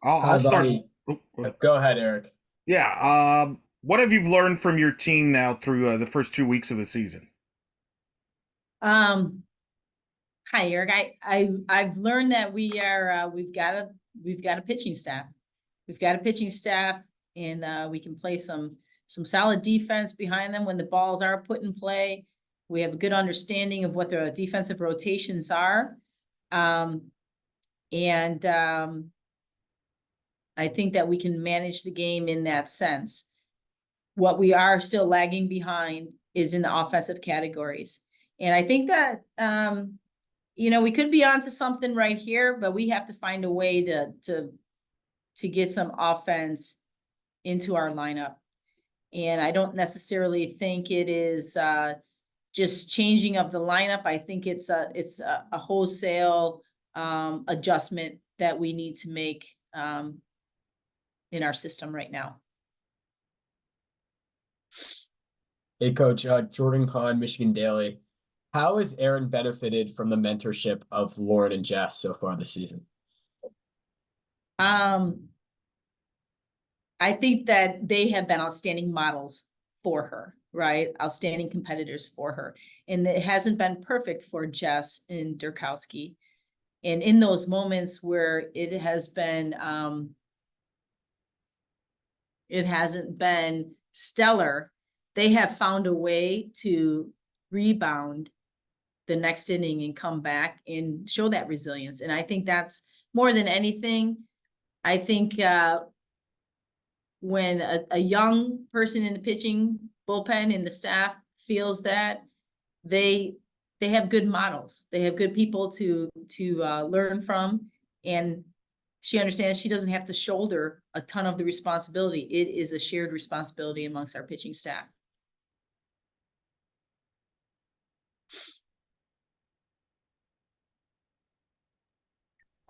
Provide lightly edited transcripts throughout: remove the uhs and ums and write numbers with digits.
I'll Hi, start. Bonnie. Oh, Go ahead, Eric. yeah. What have you learned from your team now through the first 2 weeks of the season? Um, Hi, Eric. I've learned that we've got a pitching staff. We've got a pitching staff, and we can play some solid defense behind them when the balls are put in play. We have a good understanding of what their defensive rotations are. Um, and I think that we can manage the game in that sense. What we are still lagging behind is in the offensive categories. And I think that we could be onto something right here, but we have to find a way to get some offense into our lineup. And I don't necessarily think it is just changing of the lineup. I think it's a wholesale adjustment that we need to make in our system right now. Hey, Coach. Jordan Kahn, Michigan Daily. How has Aaron benefited from the mentorship of Lauren and Jess so far this season? Um, I think that they have been outstanding models for her, right? Outstanding competitors for her. And it hasn't been perfect for Jess and Durkowski. And in those moments where it hasn't been stellar, they have found a way to rebound the next inning and come back and show that resilience. And I think that's more than anything. I think when a young person in the pitching bullpen and the staff feels that, they have good models. They have good people to learn from, and she understands she doesn't have to shoulder a ton of the responsibility. It is a shared responsibility amongst our pitching staff.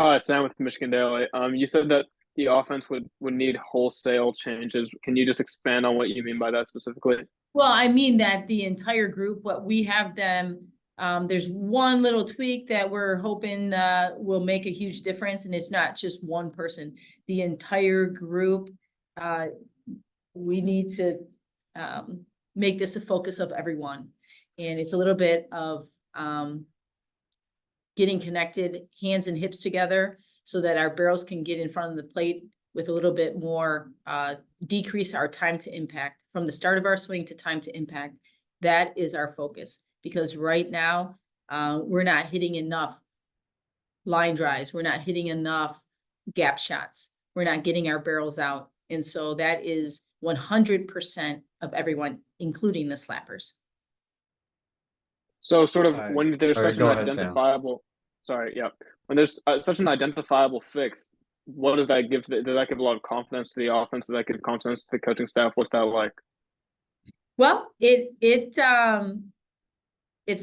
Hi, Sam with Michigan Daily. You said that the offense would need wholesale changes. Can you just expand on what you mean by that specifically? Well, I mean that the entire group, what we have them, there's one little tweak that we're hoping will make a huge difference, and it's not just one person. The entire group, we need to make this a focus of everyone. And it's a little bit of getting connected, hands and hips together, so that our barrels can get in front of the plate with a little bit more, decrease our time to impact from the start of our swing to time to impact. That is our focus, because right now we're not hitting enough line drives. We're not hitting enough gap shots. We're not getting our barrels out. And so that is 100% of everyone, including the slappers. So, sort of Hi. when there's All right, such an go ahead, Sam. identifiable, sorry, yeah, when there's such an identifiable fix, what does that give? Does that give a lot of confidence to the offense? Does that give confidence to the coaching staff? What's that like? Well, it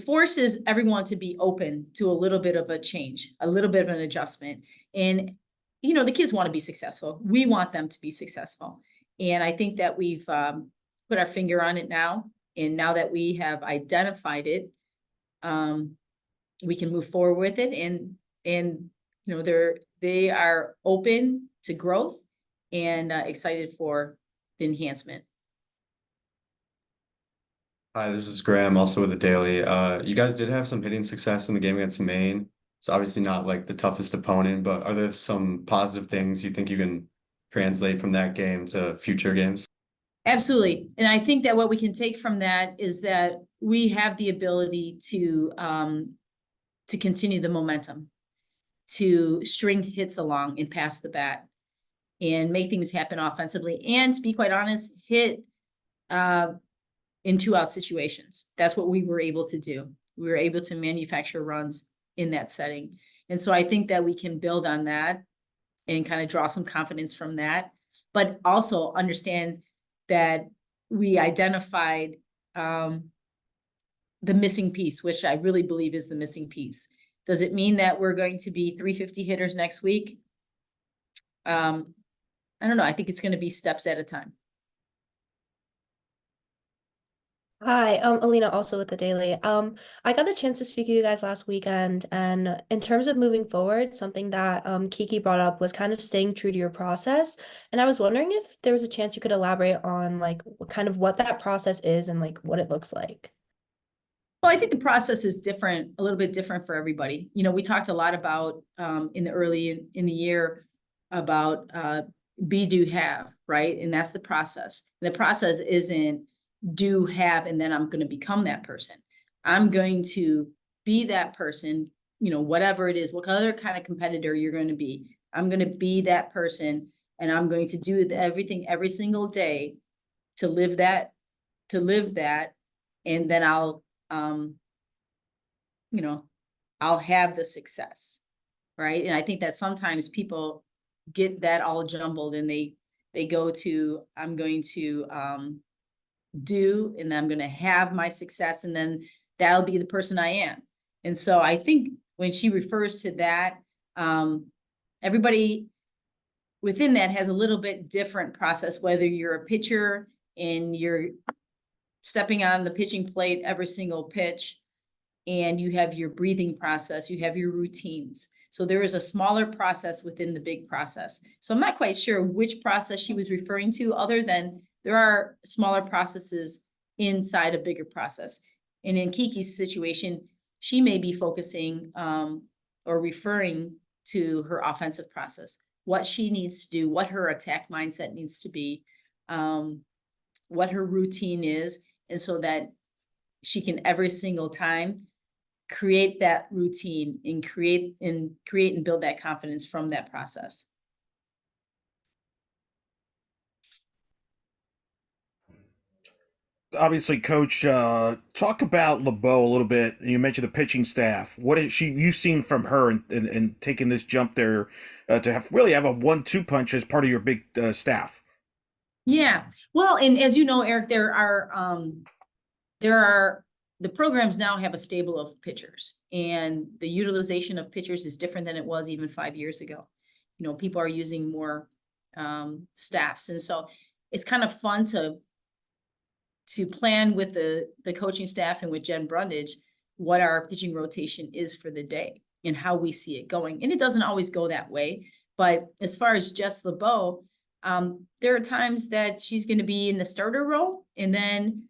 forces everyone to be open to a little bit of a change, a little bit of an adjustment. And, the kids want to be successful. We want them to be successful. And I think that we've put our finger on it now. And now that we have identified it, we can move forward with it. And they are open to growth and excited for the enhancement. Hi, this is Graham, also with the Daily. You guys did have some hitting success in the game against Maine. It's obviously not like the toughest opponent, but are there some positive things you think you can translate from that game to future games? Absolutely. And I think that what we can take from that is that we have the ability to continue the momentum, to string hits along and pass the bat and make things happen offensively. And to be quite honest, hit in 2-out situations. That's what we were able to do. We were able to manufacture runs in that setting. And so I think that we can build on that and kind of draw some confidence from that, but also understand that we identified the missing piece, which I really believe is the missing piece. Does it mean that we're going to be 350 hitters next week? I don't know. I think it's going to be steps at a time. Hi, Alina, also with the Daily. I got the chance to speak to you guys last weekend, and in terms of moving forward, something that Kiki brought up was kind of staying true to your process. And I was wondering if there was a chance you could elaborate on like kind of what that process is and like what it looks like. Well, I think the process is different, a little bit different for everybody. You know, we talked a lot about in the early in the year about be, do, have, right? And that's the process. And the process isn't do, have, and then I'm going to become that person. I'm going to be that person, you know, whatever it is, what other kind of competitor you're going to be. I'm going to be that person, and I'm going to do everything every single day to live that, and then I'll you know, I'll have the success, right? And I think that sometimes people get that all jumbled, and they go to, I'm going to do, and I'm going to have my success, and then that'll be the person I am. And so I think when she refers to that, everybody within that has a little bit different process, whether you're a pitcher and you're stepping on the pitching plate every single pitch, and you have your breathing process, you have your routines. So there is a smaller process within the big process. So I'm not quite sure which process she was referring to, other than there are smaller processes inside a bigger process. And in Kiki's situation, she may be focusing or referring to her offensive process, what she needs to do, what her attack mindset needs to be, what her routine is, and so that she can every single time create that routine and create and build that confidence from that process. Obviously, Coach, talk about LeBeau a little bit. You mentioned the pitching staff. What has you seen from her and taking this jump there to really have a 1-2 punch as part of your big staff? Yeah, well, and as you know, Eric, there are the programs now have a stable of pitchers, and the utilization of pitchers is different than it was even 5 years ago. You know, people are using more staffs, and so it's kind of fun to plan with the coaching staff and with Jen Brundage what our pitching rotation is for the day and how we see it going. And it doesn't always go that way, but as far as Jess Lau, there are times that she's going to be in the starter role, and then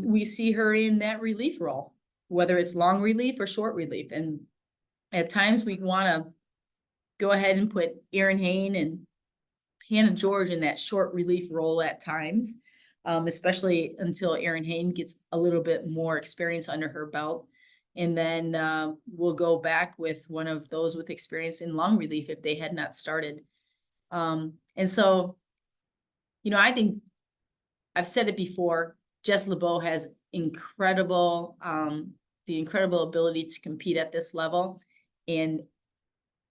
we see her in that relief role, whether it's long relief or short relief. And at times we want to go ahead and put Erin Hain and Hannah George in that short relief role at times, especially until Erin Hain gets a little bit more experience under her belt. And then we'll go back with one of those with experience in long relief if they had not started. And so, you know, I think I've said it before, Jess Lau has incredible, the incredible ability to compete at this level. And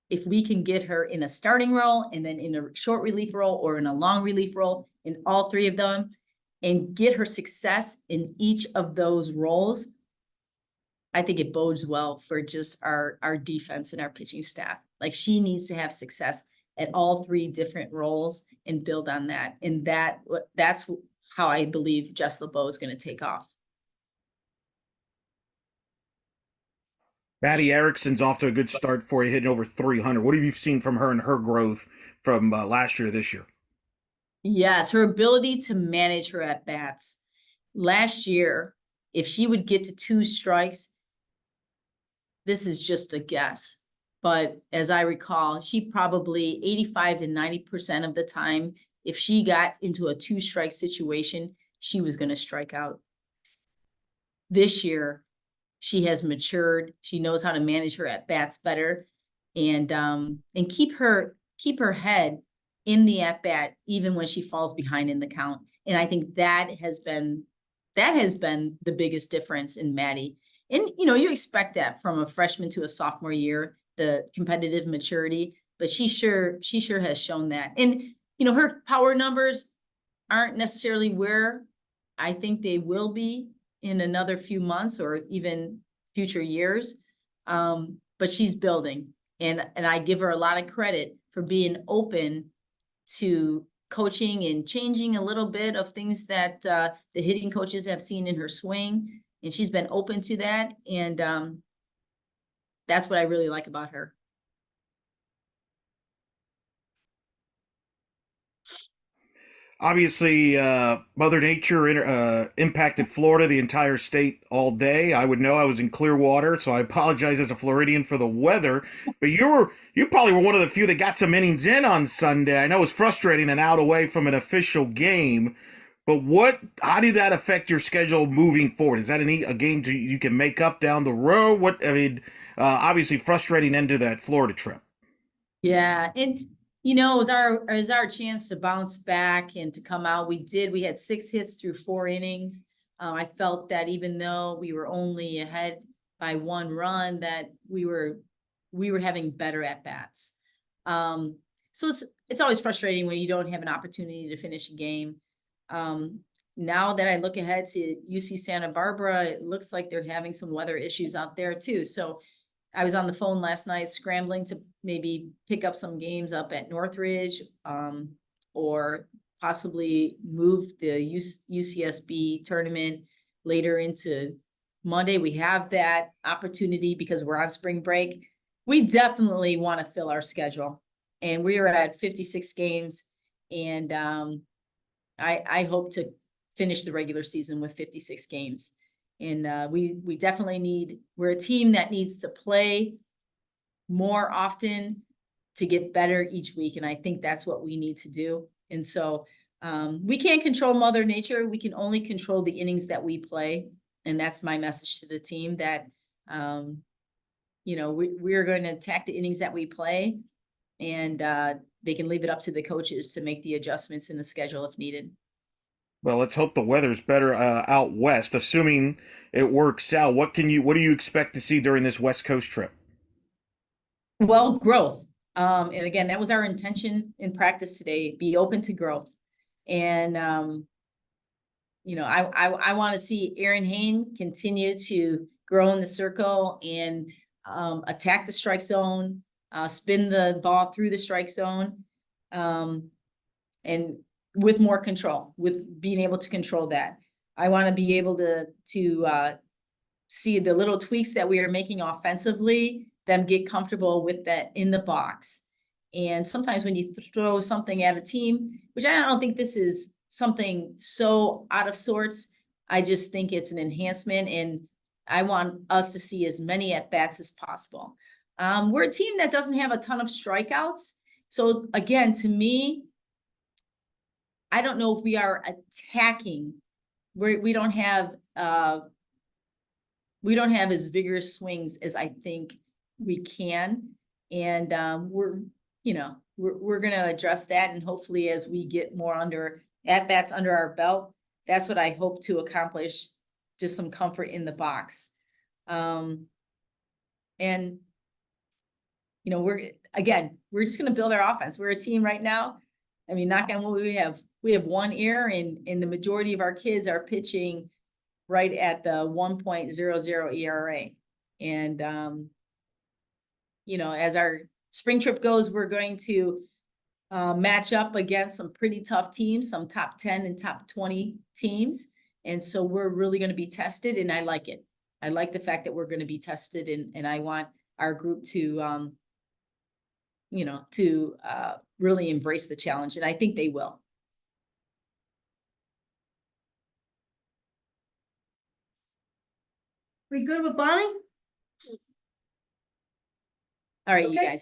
if we can get her in a starting role, and then in a short relief role, or in a long relief role, in all three of them, and get her success in each of those roles, I think it bodes well for just our defense and our pitching staff. Like, she needs to have success at all three different roles and build on that. And that's how I believe Jess Lau is going to take off. Maddie Erikson's off to a good start for you, hitting over 300. What have you seen from her and her growth from last year to this year? Yes, her ability to manage her at bats. Last year, if she would get to 2 strikes, this is just a guess, but as I recall, she probably 85 to 90% of the time, if she got into a 2-strike situation, she was going to strike out. This year, she has matured. She knows how to manage her at bats better, and keep her head in the at bat even when she falls behind in the count. And I think that has been the biggest difference in Maddie. And you know, you expect that from a freshman to a sophomore year, the competitive maturity, but she sure has shown that. And you know, her power numbers aren't necessarily where I think they will be in another few months or even future years. But she's building, and I give her a lot of credit for being open to coaching and changing a little bit of things that the hitting coaches have seen in her swing, and she's been open to that, and that's what I really like about her. Obviously, Mother Nature impacted Florida, the entire state, all day. I would know. I was in Clearwater, so I apologize as a Floridian for the weather. But you probably were one of the few that got some innings in on Sunday. I know it was frustrating and out away from an official game. But how did that affect your schedule moving forward? Is that a game you can make up down the road? Obviously frustrating end to that Florida trip. Yeah, and it was our chance to bounce back and to come out. We had 6 hits through 4 innings. I felt that even though we were only ahead by 1 run, that we were having better at bats. So it's always frustrating when you don't have an opportunity to finish a game. Now that I look ahead to UC Santa Barbara, it looks like they're having some weather issues out there too. So I was on the phone last night scrambling to maybe pick up some games up at Northridge, or possibly move the UCSB tournament later into Monday. We have that opportunity because we're on spring break. We definitely want to fill our schedule, and we are at 56 games, and I hope to finish the regular season with 56 games. And we definitely we're a team that needs to play more often to get better each week. And I think that's what we need to do. And so we can't control Mother Nature. We can only control the innings that we play. And that's my message to the team, that, we're going to attack the innings that we play, and they can leave it up to the coaches to make the adjustments in the schedule if needed. Well, let's hope the weather's better out west. Assuming it works out, what do you expect to see during this West Coast trip? Well, growth. And again, that was our intention in practice today, be open to growth. And, I want to see Aaron Hayne continue to grow in the circle and attack the strike zone, spin the ball through the strike zone, and with more control, with being able to control that. I want to be able to see the little tweaks that we are making offensively, them get comfortable with that in the box. And sometimes when you throw something at a team, which I don't think this is something so out of sorts, I just think it's an enhancement, and I want us to see as many at-bats as possible. We're a team that doesn't have a ton of strikeouts. So again, to me, I don't know if we are attacking. We don't have as vigorous swings as I think we can, and we're going to address that, and hopefully as we get more at-bats under our belt, that's what I hope to accomplish, just some comfort in the box. And we're just going to build our offense. We're a team right now. I mean, knock on wood, we have 1 error, and the majority of our kids are pitching right at the 1.00 ERA. And, as our spring trip goes, we're going to match up against some pretty tough teams, some top 10 and top 20 teams. And so we're really going to be tested, and I like it. I like the fact that we're going to be tested, and I want our group to, really embrace the challenge, and I think they will. We good with Bonnie? All right, you Okay. guys.